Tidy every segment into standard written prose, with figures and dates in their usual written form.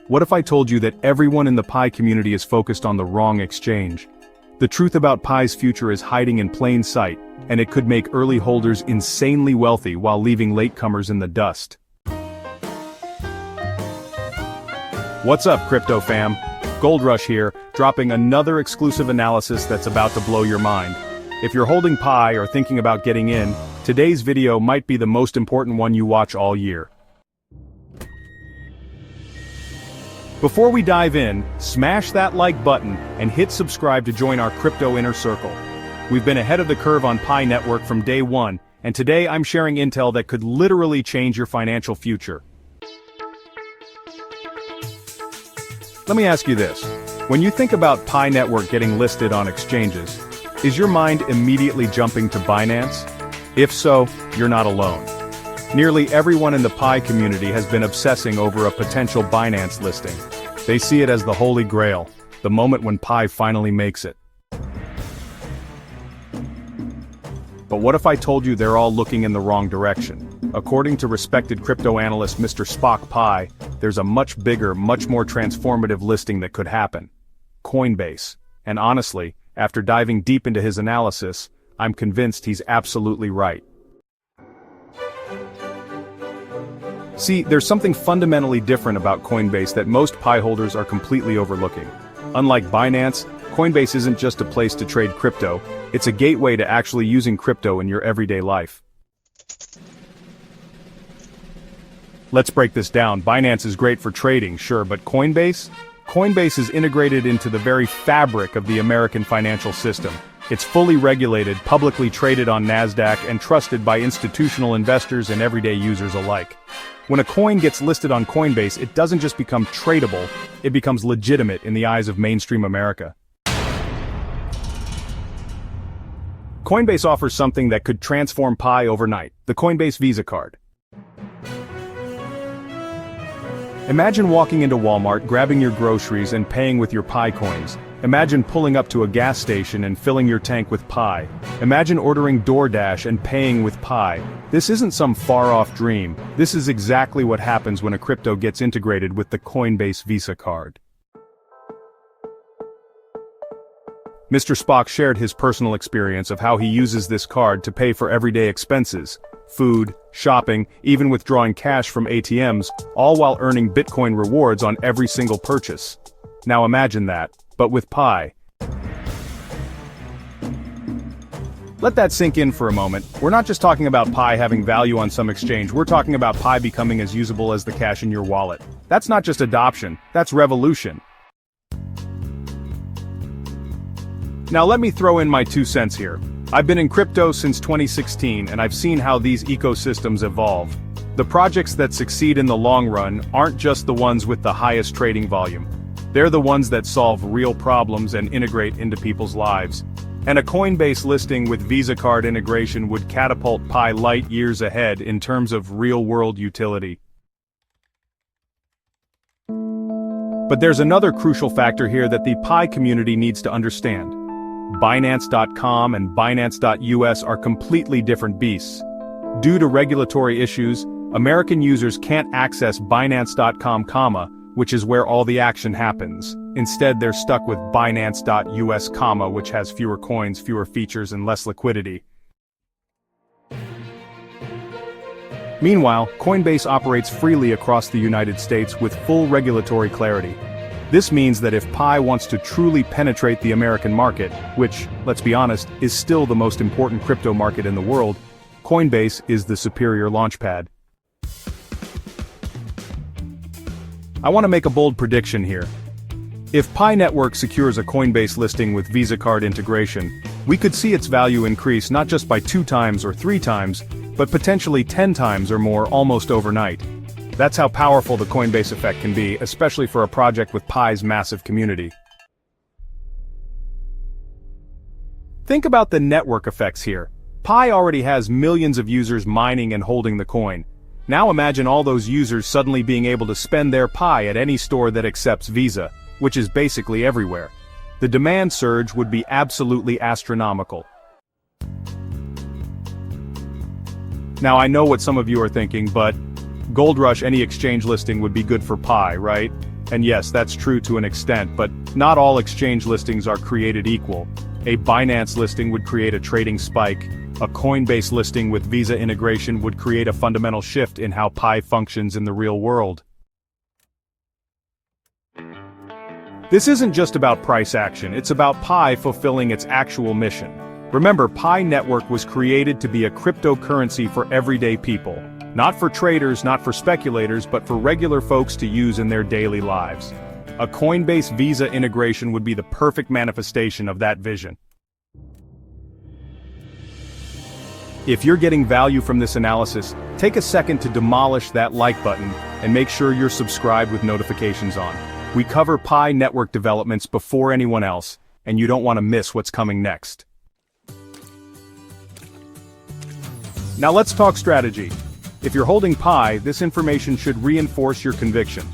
What if I told you that everyone in the Pi community is focused on the wrong exchange? The truth about Pi's future is hiding in plain sight, and it could make early holders insanely wealthy while leaving latecomers in the dust. What's up, crypto fam? Goldrush here, dropping another exclusive analysis that's about to blow your mind. If you're holding Pi or thinking about getting in, today's video might be the most important one you watch all year. Before we dive in, smash that like button and hit subscribe to join our crypto inner circle. We've been ahead of the curve on Pi Network from day one, and today I'm sharing intel that could literally change your financial future. Let me ask you this. When you think about Pi Network getting listed on exchanges, is your mind immediately jumping to Binance? If so, you're not alone. Nearly everyone in the Pi community has been obsessing over a potential Binance listing. They see it as the holy grail, the moment when Pi finally makes it. But what if I told you they're all looking in the wrong direction? According to respected crypto analyst Mr. Spock Pi, there's a much bigger, much more transformative listing that could happen. Coinbase. And honestly, after diving deep into his analysis, I'm convinced he's absolutely right. See, there's something fundamentally different about Coinbase that most Pi holders are completely overlooking. Unlike Binance, Coinbase isn't just a place to trade crypto, it's a gateway to actually using crypto in your everyday life. Let's break this down. Binance is great for trading, sure, but Coinbase? Coinbase is integrated into the very fabric of the American financial system. It's fully regulated, publicly traded on NASDAQ, and trusted by institutional investors and everyday users alike. When a coin gets listed on Coinbase, it doesn't just become tradable, it becomes legitimate in the eyes of mainstream America. Coinbase offers something that could transform Pi overnight, the Coinbase Visa card. Imagine walking into Walmart, grabbing your groceries and paying with your Pi coins. Imagine pulling up to a gas station and filling your tank with Pi. Imagine ordering DoorDash and paying with Pi. This isn't some far-off dream. This is exactly what happens when a crypto gets integrated with the Coinbase Visa card. Mr. Spock shared his personal experience of how he uses this card to pay for everyday expenses. Food, shopping, even withdrawing cash from ATMs, all while earning Bitcoin rewards on every single purchase. Now imagine that, but with Pi. Let that sink in for a moment. We're not just talking about Pi having value on some exchange, we're talking about Pi becoming as usable as the cash in your wallet. That's not just adoption, that's revolution. Now let me throw in my 2 cents here. I've been in crypto since 2016 and I've seen how these ecosystems evolve. The projects that succeed in the long run aren't just the ones with the highest trading volume. They're the ones that solve real problems and integrate into people's lives. And a Coinbase listing with Visa card integration would catapult Pi light years ahead in terms of real-world utility. But there's another crucial factor here that the Pi community needs to understand. Binance.com and Binance.us are completely different beasts. Due to regulatory issues, American users can't access Binance.com, which is where all the action happens. Instead, they're stuck with Binance.us, which has fewer coins, fewer features, and less liquidity. Meanwhile, Coinbase operates freely across the United States with full regulatory clarity. This means that if Pi wants to truly penetrate the American market, which, let's be honest, is still the most important crypto market in the world, Coinbase is the superior launchpad. I want to make a bold prediction here. If Pi Network secures a Coinbase listing with Visa card integration, we could see its value increase not just by 2 times or 3 times, but potentially 10 times or more almost overnight. That's how powerful the Coinbase effect can be, especially for a project with Pi's massive community. Think about the network effects here. Pi already has millions of users mining and holding the coin. Now imagine all those users suddenly being able to spend their Pi at any store that accepts Visa, which is basically everywhere. The demand surge would be absolutely astronomical. Now I know what some of you are thinking, but Goldrush any exchange listing would be good for Pi, right? And yes, that's true to an extent, but not all exchange listings are created equal. A Binance listing would create a trading spike. A Coinbase listing with Visa integration would create a fundamental shift in how Pi functions in the real world. This isn't just about price action, it's about Pi fulfilling its actual mission. Remember, Pi Network was created to be a cryptocurrency for everyday people. Not for traders, not for speculators, but for regular folks to use in their daily lives. A Coinbase Visa integration would be the perfect manifestation of that vision. If you're getting value from this analysis, take a second to demolish that like button and make sure you're subscribed with notifications on. We cover Pi network developments before anyone else, and you don't want to miss what's coming next. Now let's talk strategy. If you're holding Pi, this information should reinforce your conviction.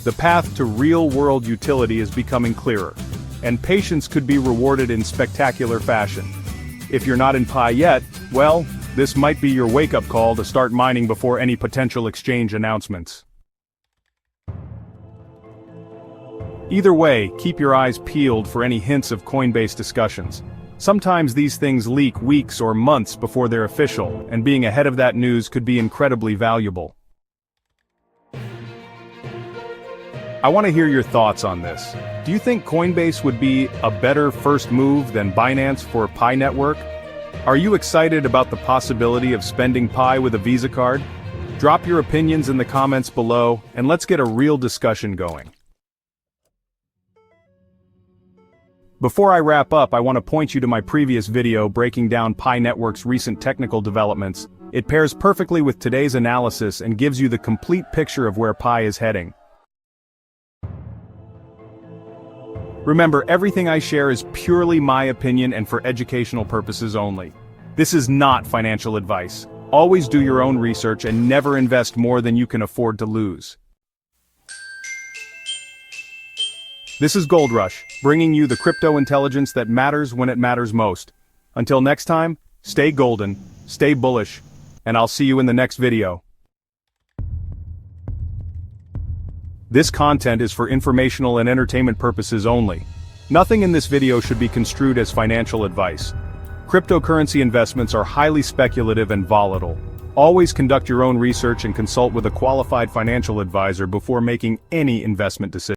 The path to real-world utility is becoming clearer, and patience could be rewarded in spectacular fashion. If you're not in Pi yet, well, this might be your wake-up call to start mining before any potential exchange announcements. Either way, keep your eyes peeled for any hints of Coinbase discussions. Sometimes these things leak weeks or months before they're official, and being ahead of that news could be incredibly valuable. I want to hear your thoughts on this. Do you think Coinbase would be a better first move than Binance for Pi Network? Are you excited about the possibility of spending Pi with a Visa card? Drop your opinions in the comments below, and let's get a real discussion going. Before I wrap up, I want to point you to my previous video breaking down Pi Network's recent technical developments. It pairs perfectly with today's analysis and gives you the complete picture of where Pi is heading. Remember, everything I share is purely my opinion and for educational purposes only. This is not financial advice. Always do your own research and never invest more than you can afford to lose. This is Gold Rush, bringing you the crypto intelligence that matters when it matters most. Until next time, stay golden, stay bullish, and I'll see you in the next video. This content is for informational and entertainment purposes only. Nothing in this video should be construed as financial advice. Cryptocurrency investments are highly speculative and volatile. Always conduct your own research and consult with a qualified financial advisor before making any investment decision.